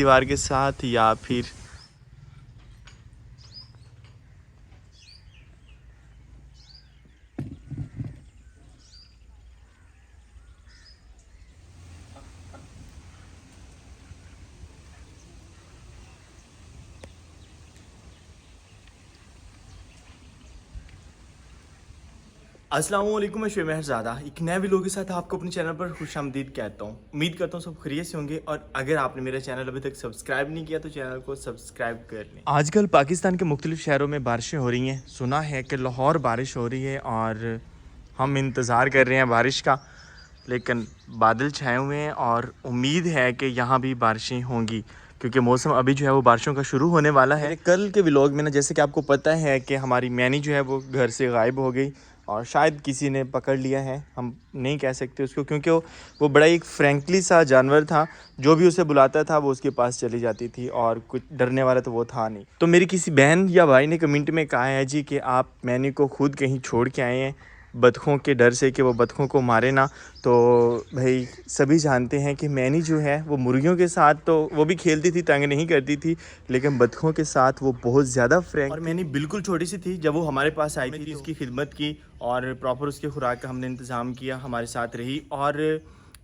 दीवार के साथ या फिर अस्सलाम वालेकुम, मैं शुएब मेहरज़ादा एक नए वीडियो के साथ आपको अपने चैनल पर खुशामदीद कहता हूँ। उम्मीद करता हूँ सब खैरियत से होंगे और अगर आपने मेरा चैनल अभी तक सब्सक्राइब नहीं किया तो चैनल को सब्सक्राइब कर लें। आजकल पाकिस्तान के मुख्तलिफ शहरों में बारिशें हो रही हैं। सुना है कि लाहौर बारिश हो रही है और हम इंतज़ार कर रहे हैं बारिश का, लेकिन बादल छाए हुए हैं और उम्मीद है कि यहाँ भी बारिशें होंगी क्योंकि मौसम अभी जो है वो बारिशों का शुरू होने वाला है। कल के व्लॉग में ना, जैसे कि आपको पता है कि हमारी मैनी जो है वो घर से गायब हो गई और शायद किसी ने पकड़ लिया है, हम नहीं कह सकते उसको क्योंकि वो बड़ा एक फ्रैंकली सा जानवर था। जो भी उसे बुलाता था वो उसके पास चली जाती थी और कुछ डरने वाला तो वो था नहीं। तो मेरी किसी बहन या भाई ने कमेंट में कहा है जी कि आप मैनी को खुद कहीं छोड़ के आए हैं बतखों के डर से कि वो बतखों को मारे ना। तो भाई सभी जानते हैं कि मैनी जो है वो मुर्गियों के साथ तो वो भी खेलती थी, तंग नहीं करती थी, लेकिन बतखों के साथ वो बहुत ज़्यादा फ्रैंक। और मैनी बिल्कुल छोटी सी थी जब वो हमारे पास आई थी, उसकी खिदमत की और प्रॉपर उसके खुराक का हमने इंतज़ाम किया, हमारे साथ रही। और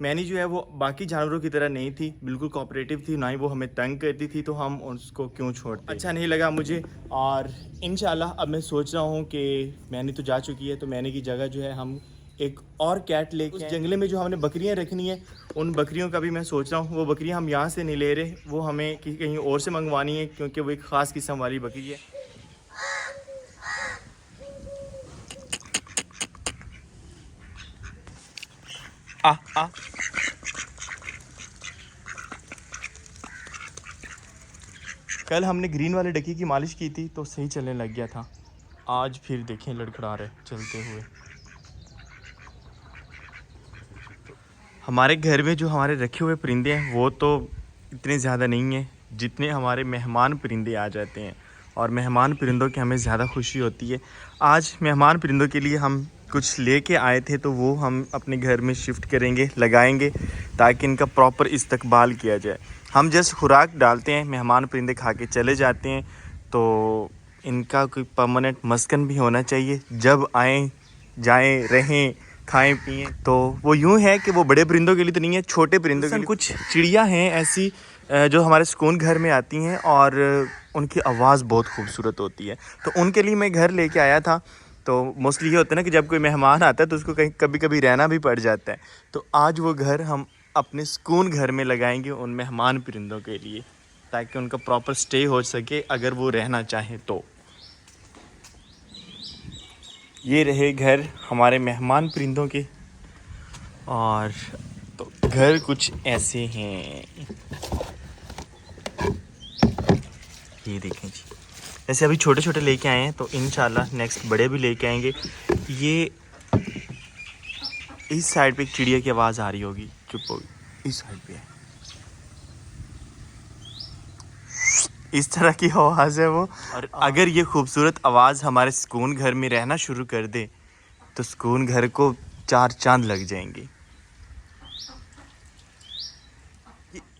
मैनी जो है वो बाकी जानवरों की तरह नहीं थी, बिल्कुल कोऑपरेटिव थी, ना ही वो हमें तंग करती थी, तो हम उसको क्यों छोड़ते। अच्छा नहीं लगा मुझे और इंशाल्लाह अब मैं सोच रहा हूँ कि मैनी तो जा चुकी है तो मैनी की जगह जो है हम एक और कैट लेके, उस जंगले में जो हमने बकरियां रखनी है उन बकरियों का भी मैं सोच रहा हूँ। वो बकरियां हम यहाँ से नहीं ले रहे, वो हमें कहीं और से मंगवानी है क्योंकि वो एक ख़ास किस्म वाली बकरी है। आ आ कल हमने ग्रीन वाले डकी की मालिश की थी तो सही चलने लग गया था, आज फिर देखें लड़खड़ा रहे चलते हुए। हमारे घर में जो हमारे रखे हुए परिंदे हैं वो तो इतने ज़्यादा नहीं हैं जितने हमारे मेहमान परिंदे आ जाते हैं, और मेहमान परिंदों की हमें ज़्यादा खुशी होती है। आज मेहमान परिंदों के लिए हम कुछ लेके आए थे तो वो हम अपने घर में शिफ्ट करेंगे, लगाएंगे ताकि इनका प्रॉपर इस्तकबाल किया जाए। हम जस्ट खुराक डालते हैं, मेहमान परिंदे खा के चले जाते हैं, तो इनका कोई परमानेंट मस्कन भी होना चाहिए, जब आएँ जाएँ रहें खाएं पिएं। तो वो यूं है कि वो बड़े परिंदों के लिए तो नहीं है, छोटे परिंदों के लिए। कुछ चिड़िया हैं ऐसी जो हमारे सुकून घर में आती हैं और उनकी आवाज़ बहुत खूबसूरत होती है, तो उनके लिए मैं घर लेके आया था। तो मोस्टली ये होता है ना कि जब कोई मेहमान आता है तो उसको कहीं कभी कभी रहना भी पड़ जाता है, तो आज वो घर हम अपने सुकून घर में लगाएंगे उन मेहमान परिंदों के लिए, ताकि उनका प्रॉपर स्टे हो सके अगर वो रहना चाहें तो। ये रहे घर हमारे मेहमान परिंदों के, और तो घर कुछ ऐसे हैं, ये देखें जी। जैसे अभी छोटे छोटे लेके आए हैं तो इंशाल्लाह नेक्स्ट बड़े भी लेके आएंगे। ये इस साइड पे एक चिड़िया की आवाज़ आ रही होगी, चुप होगी, इस साइड पे है, इस तरह की आवाज़ है वो। और अगर ये खूबसूरत आवाज़ हमारे सुकून घर में रहना शुरू कर दे तो सुकून घर को 4 चांद लग जाएंगे।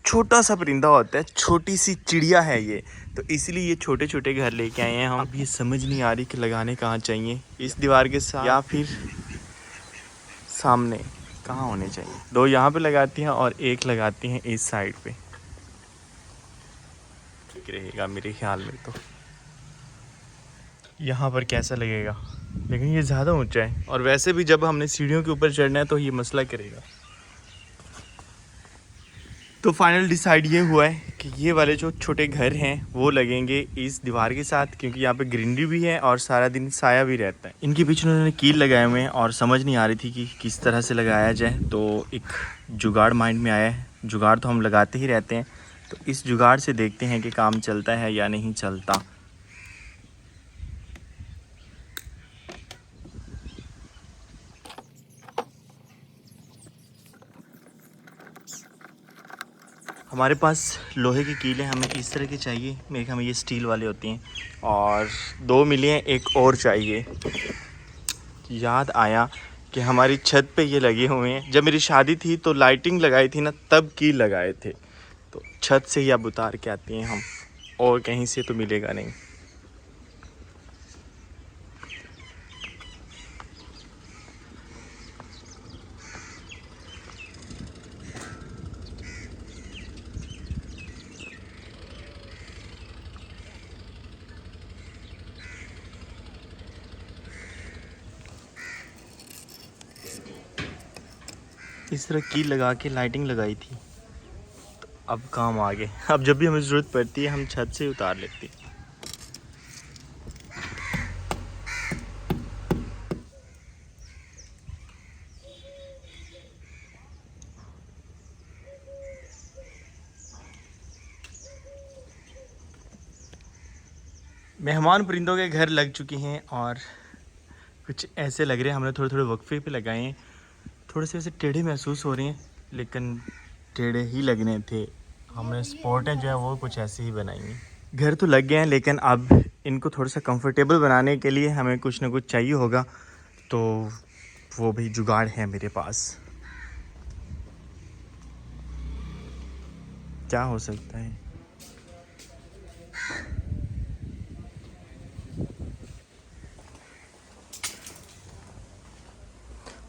छोटा सा परिंदा होता है, छोटी सी चिड़िया है ये, तो इसलिए ये छोटे छोटे घर लेके आए हैं हम। अब ये समझ नहीं आ रही कि लगाने कहाँ चाहिए, इस दीवार के साथ या फिर सामने, कहाँ होने चाहिए। 2 यहाँ पे लगाती हैं और एक लगाती हैं इस साइड पे, ठीक रहेगा मेरे ख्याल में। तो यहाँ पर कैसा लगेगा, लेकिन ये ज़्यादा ऊंचा है और वैसे भी जब हमने सीढ़ियों के ऊपर चढ़ना है तो ये मसला करेगा। तो फाइनल डिसाइड ये हुआ है कि ये वाले जो छोटे घर हैं वो लगेंगे इस दीवार के साथ, क्योंकि यहाँ पे ग्रीनरी भी है और सारा दिन साया भी रहता है। इनके पीछे उन्होंने कील लगाए हुए हैं और समझ नहीं आ रही थी कि किस तरह से लगाया जाए, तो एक जुगाड़ माइंड में आया है। जुगाड़ तो हम लगाते ही रहते हैं, तो इस जुगाड़ से देखते हैं कि काम चलता है या नहीं चलता। हमारे पास लोहे की कीलें हमें इस तरह की चाहिए, मेरे ख्याल में ये स्टील वाले होती हैं, और 2 मिले हैं, एक और चाहिए। याद आया कि हमारी छत पे ये लगे हुए हैं, जब मेरी शादी थी तो लाइटिंग लगाई थी ना तब कील लगाए थे, तो छत से ही अब उतार के आती हैं हम, और कहीं से तो मिलेगा नहीं। इस तरह की लगा के लाइटिंग लगाई थी, तो अब काम आ गए। अब जब भी हमें ज़रूरत पड़ती है हम छत से उतार लेते हैं। मेहमान परिंदों के घर लग चुके हैं और कुछ ऐसे लग रहे हैं, हमने थोड़े थोड़े वक्फे पे लगाए हैं। थोड़े से ऐसे टेढ़े महसूस हो रहे हैं, लेकिन टेढ़े ही लगने थे। हमने स्पॉटें जो है वो कुछ ऐसे ही बनाई हैं। घर तो लग गए हैं, लेकिन अब इनको थोड़ा सा कंफर्टेबल बनाने के लिए हमें कुछ ना कुछ चाहिए होगा, तो वो भी जुगाड़ है मेरे पास। क्या हो सकता है?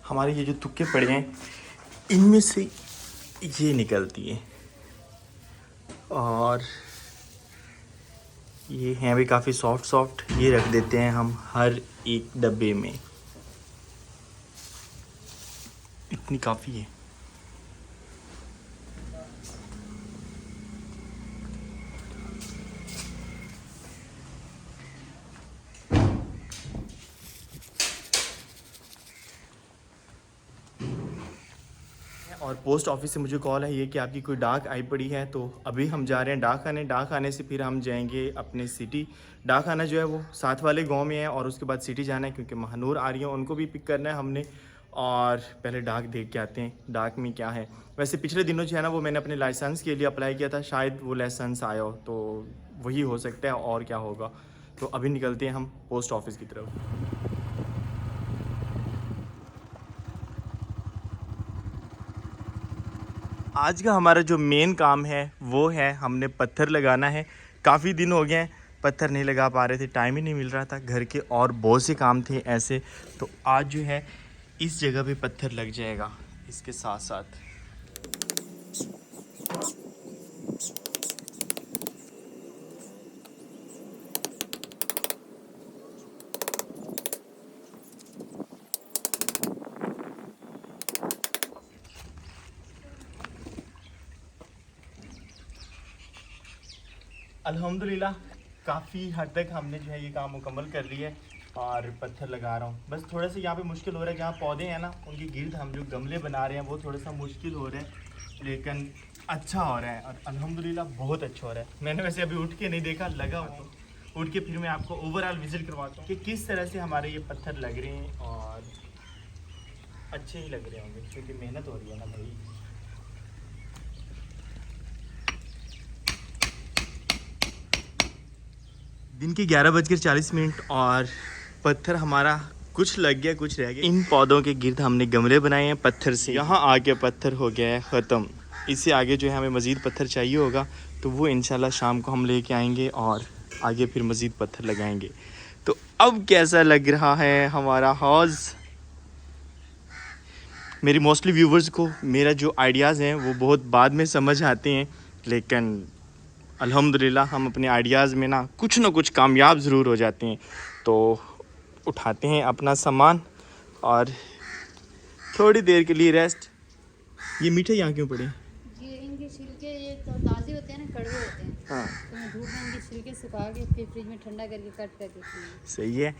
हमारे ये जो तुक्के पड़े हैं, इनमें से ये निकलती है, और ये हैं भी काफ़ी सॉफ्ट सॉफ्ट। ये रख देते हैं हम हर एक डब्बे में, इतनी काफ़ी है। और पोस्ट ऑफिस से मुझे कॉल है ये कि आपकी कोई डाक आई पड़ी है, तो अभी हम जा रहे हैं डाक आने। डाक आने से फिर हम जाएंगे अपने सिटी। डाक आना जो है वो साथ वाले गांव में है, और उसके बाद सिटी जाना है, क्योंकि महानूर आ रही है, उनको भी पिक करना है हमने। और पहले डाक देख के आते हैं डाक में क्या है। वैसे पिछले दिनों जो है ना वो मैंने अपने लाइसेंस के लिए अप्लाई किया था, शायद वो लाइसेंस आया हो, तो वही हो सकता है और क्या होगा। तो अभी निकलते हैं हम पोस्ट ऑफिस की तरफ। आज का हमारा जो मेन काम है वो है हमने पत्थर लगाना है। काफ़ी दिन हो गए हैं पत्थर नहीं लगा पा रहे थे, टाइम ही नहीं मिल रहा था, घर के और बहुत से काम थे ऐसे। तो आज जो है इस जगह पे पत्थर लग जाएगा इसके साथ साथ। अल्हम्दुलिल्लाह काफ़ी हद तक हमने जो है ये काम मुकम्मल कर लिया है, और पत्थर लगा रहा हूँ। बस थोड़ा सा यहाँ पे मुश्किल हो रहा है, जहाँ पौधे हैं ना उनके गिर्द हम जो गमले बना रहे हैं वो थोड़ा सा मुश्किल हो रहा है, लेकिन अच्छा हो रहा है, और अल्हम्दुलिल्लाह बहुत अच्छा हो रहा है। मैंने वैसे अभी उठ के नहीं देखा, लगा हो तो उठ के फिर मैं आपको ओवरऑल विजिट करवाता हूँ कि किस तरह से हमारे ये पत्थर लग रहे हैं, और अच्छे ही लग रहे होंगे क्योंकि मेहनत हो रही है ना भाई। दिन के 11:40 और पत्थर हमारा कुछ लग गया कुछ रह गया। इन पौधों के गिर्द हमने गमले बनाए हैं पत्थर से। यहाँ आके पत्थर हो गया है ख़त्म। इससे आगे जो है हमें मज़ीद पत्थर चाहिए होगा, तो वो इंशाल्लाह शाम को हम लेके आएंगे और आगे फिर मज़ीद पत्थर लगाएंगे। तो अब कैसा लग रहा है हमारा हाउस? मेरी मोस्टली व्यूवर्स को मेरा जो आइडियाज़ हैं वो बहुत बाद में समझ आते हैं, लेकिन अल्हम्दुलिल्लाह हम अपने आइडियाज़ में ना कुछ कामयाब ज़रूर हो जाते हैं। तो उठाते हैं अपना सामान और थोड़ी देर के लिए रेस्ट। ये मीठे यहाँ क्यों पड़े? ये इनके छिलके ये तो ताज़े होते हैं ना, कड़वे होते हैं। हाँ, तो मैं धूप में इनके छिलके सुखा के फिर फ्रिज में ठंडा करके कट करके खाऊंगी। सही है।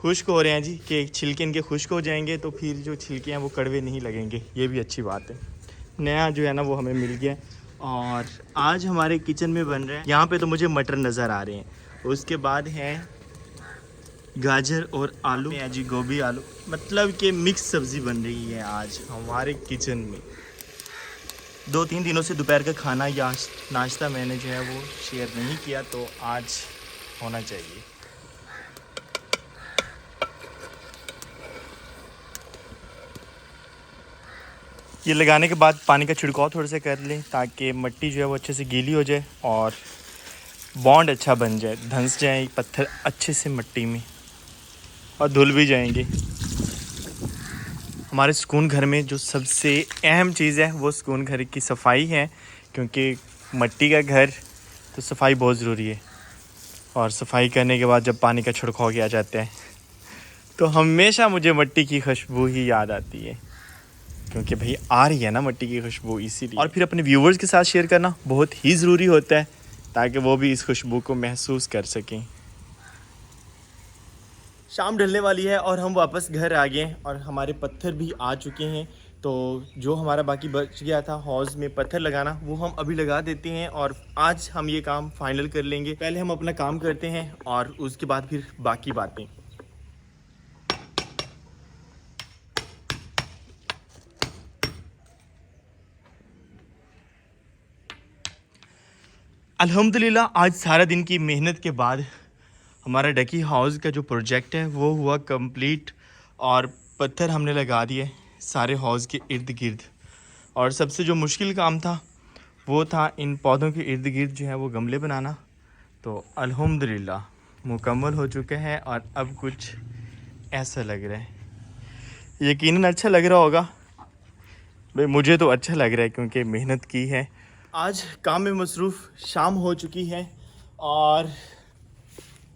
खुश्क हो रहे हैं जी, कि छिलके इनके खुश्क हो जाएंगे तो फिर जो छिलके हैं वो कड़वे नहीं लगेंगे, ये भी अच्छी बात है। नया जो है ना वो हमें मिल गया। और आज हमारे किचन में बन रहा है, यहाँ पे तो मुझे मटर नज़र आ रहे हैं, उसके बाद है गाजर और आलू है जी, गोभी आलू, मतलब कि मिक्स सब्ज़ी बन रही है आज हमारे किचन में। 2-3 दिनों से दोपहर का खाना या नाश्ता मैंने जो है वो शेयर नहीं किया, तो आज होना चाहिए। ये लगाने के बाद पानी का छिड़काव थोड़ा सा कर लें ताकि मिट्टी जो है वो अच्छे से गीली हो जाए और बॉन्ड अच्छा बन जाए, धंस जाए पत्थर अच्छे से मिट्टी में और धुल भी जाएंगे। हमारे सुकून घर में जो सबसे अहम चीज़ है वो सुकून घर की सफाई है, क्योंकि मिट्टी का घर तो सफाई बहुत ज़रूरी है। और सफाई करने के बाद जब पानी का छिड़काव किया जाता है तो हमेशा मुझे मिट्टी की खुशबू ही याद आती है, क्योंकि भाई आ रही है ना मिट्टी की खुशबू, इसीलिए। और फिर अपने व्यूवर्स के साथ शेयर करना बहुत ही ज़रूरी होता है ताकि वो भी इस खुशबू को महसूस कर सकें। शाम ढलने वाली है और हम वापस घर आ गए और हमारे पत्थर भी आ चुके हैं। तो जो हमारा बाकी बच गया था हौज़ में पत्थर लगाना वो हम अभी लगा देते हैं और आज हम ये काम फाइनल कर लेंगे। पहले हम अपना काम करते हैं और उसके बाद फिर बाकी बातें। अल्हम्दुलिल्लाह आज सारा दिन की मेहनत के बाद हमारा डकी हाउस का जो प्रोजेक्ट है वो हुआ कंप्लीट और पत्थर हमने लगा दिए सारे हाउस के इर्द गिर्द। और सबसे जो मुश्किल काम था वो था इन पौधों के इर्द गिर्द जो है वो गमले बनाना। तो अल्हम्दुलिल्लाह मुकम्मल हो चुका है और अब कुछ ऐसा लग रहा है। यकीनन अच्छा लग रहा होगा भाई, मुझे तो अच्छा लग रहा है क्योंकि मेहनत की है। आज काम में मसरूफ़ शाम हो चुकी है और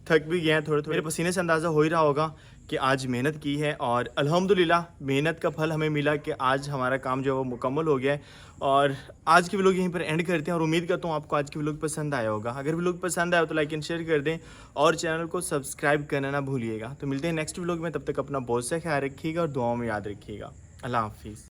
थक भी गए हैं थोड़े थोड़े। मेरे पसीने से अंदाज़ा हो ही रहा होगा कि आज मेहनत की है और अल्हम्दुलिल्लाह मेहनत का फल हमें मिला कि आज हमारा काम जो है वो मुकम्मल हो गया है। और आज की व्लॉग यहीं पर एंड करते हैं और उम्मीद करता हूँ आपको आज की व्लॉग पसंद आया होगा। अगर व्लॉग पसंद आया तो लाइक एंड शेयर कर दें और चैनल को सब्सक्राइब करना ना भूलिएगा। तो मिलते हैं नेक्स्ट व्लॉग में, तब तक अपना बहुत सा ख्याल रखिएगा और दुआओं में याद रखिएगा। अल्लाह हाफिज़।